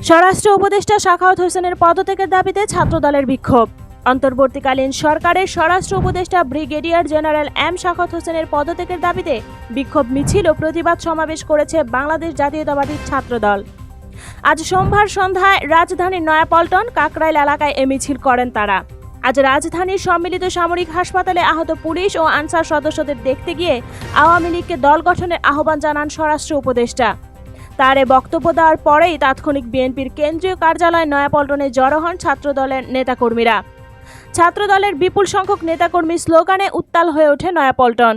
স্বরাষ্ট্র উপদেষ্টা সাখাওয়াত হোসেনের পদত্যাগের দাবিতে ছাত্রদলের বিক্ষোভ। অন্তর্বর্তীকালীন সরকারের স্বরাষ্ট্র উপদেষ্টা ব্রিগেডিয়ার জেনারেল এম সাখাওয়াত হোসেনের পদত্যাগের দাবিতে বিক্ষোভ মিছিল ও প্রতিবাদ সমাবেশ করেছে বাংলাদেশ জাতীয়তাবাদী ছাত্রদল। আজ সোমবার সন্ধ্যায় রাজধানীর নয়াপল্টন কাকরাইল এলাকায় এ মিছিল করেন তারা। আজ রাজধানীর সম্মিলিত সামরিক হাসপাতালে আহত পুলিশ ও আনসার সদস্যদের দেখতে গিয়ে আওয়ামী লীগকে দল গঠনের আহ্বান জানান স্বরাষ্ট্র উপদেষ্টা। তার এ বক্তব্য দেওয়ার পরেই তাৎক্ষণিক বিএনপির কেন্দ্রীয় কার্যালয় নয়াপল্টনে জড়ো হন ছাত্রদলের নেতাকর্মীরা। ছাত্রদলের বিপুল সংখ্যক নেতাকর্মী স্লোগানে উত্তাল হয়ে ওঠে নয়াপল্টন।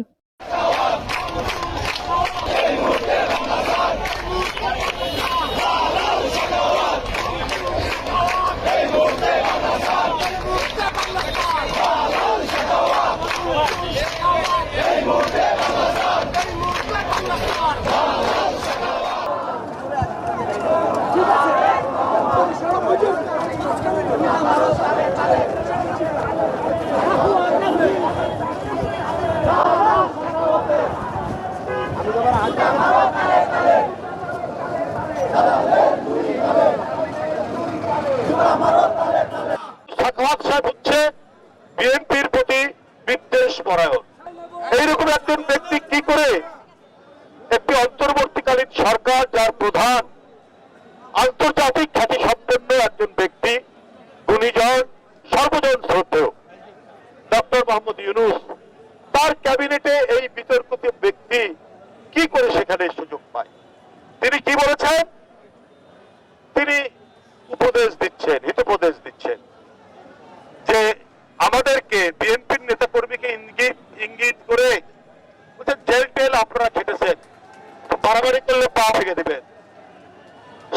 সাখাওয়াত সাহেব হচ্ছে বিএনপির প্রতি বিদ্বেষ পরায়ণ। এইরকম একজন ব্যক্তি কি করে একটি অন্তর্বর্তীকালীন সরকার, যার প্রধান আন্তর্জাতিক খ্যাতি সম্পন্ন একজন ব্যক্তি, গুণীজন, সর্বজন শ্রদ্ধেয় ডক্টর মোহাম্মদ ইউনূস, তার ক্যাবিনেটে এই বিতর্কিত ব্যক্তি কি করে সেখানে সুযোগ পায়? তিনি কি বলেছেন? তিনি উপদেশ দিচ্ছেন, হিতোপদেশ দিচ্ছেন যে আমাদেরকে, বিএনপির নেতাকর্মীকে ইঙ্গিত করে বলছেন, জেল টেল আপনারা খেটেছেন, বাড়াবাড়ি করলে পা ভেঙে দিবেন।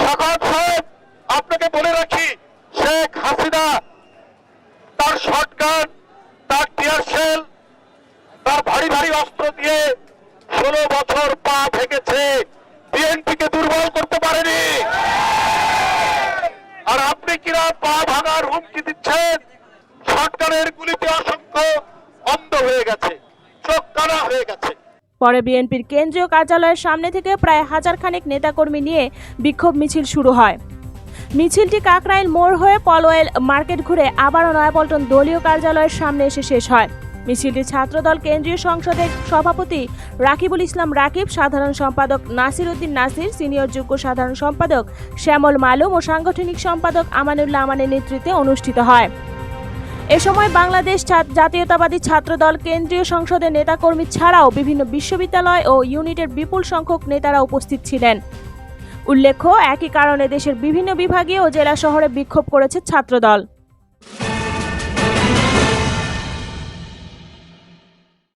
সাখাওয়াত সাহেব, আপনাকে বলে রাখি, শেখ হাসিনা তার শটগান, তার টিয়ার শেল, তার ভারী ভারী অস্ত্র দিয়ে 16 বছর পা ভেঙেছে, বিএনপিকে দুর্বল করতে পারেনি। আর আপনি কিনা পা ভাঙার হুমকি দিচ্ছেন? শটগানের গুলিতে অসংখ্য অন্ধ হয়ে গেছে, চোখ কানা হয়ে গেছে। পরে বিএনপির কেন্দ্রীয় কার্যালয়ের সামনে থেকে প্রায় 1000 খানেক নেতাকর্মী নিয়ে বিক্ষোভ মিছিল শুরু হয়। মিছিলটি কাকরাইল মোড় হয়ে পলওয়েল মার্কেট ঘুরে আবারও নয়াপল্টন দলীয় কার্যালয়ের সামনে এসে শেষ হয়। মিছিলটি ছাত্রদল কেন্দ্রীয় সংসদের সভাপতি রাকিবুল ইসলাম রাকিব, সাধারণ সম্পাদক নাসির উদ্দিন নাসির, সিনিয়র যুগ্ম সাধারণ সম্পাদক শ্যামল মালুম ও সাংগঠনিক সম্পাদক আমানুল্লাহ আমানের নেতৃত্বে অনুষ্ঠিত হয়। এ সময় বাংলাদেশ জাতীয়তাবাদী ছাত্রদল কেন্দ্রীয় সংসদের নেতাকর্মী ছাড়াও বিভিন্ন বিশ্ববিদ্যালয় ও ইউনিটের বিপুল সংখ্যক নেতারা উপস্থিত ছিলেন। উল্লেখ্য, একই কারণে দেশের বিভিন্ন বিভাগীয় ও জেলা শহরে বিক্ষোভ করেছে ছাত্রদল।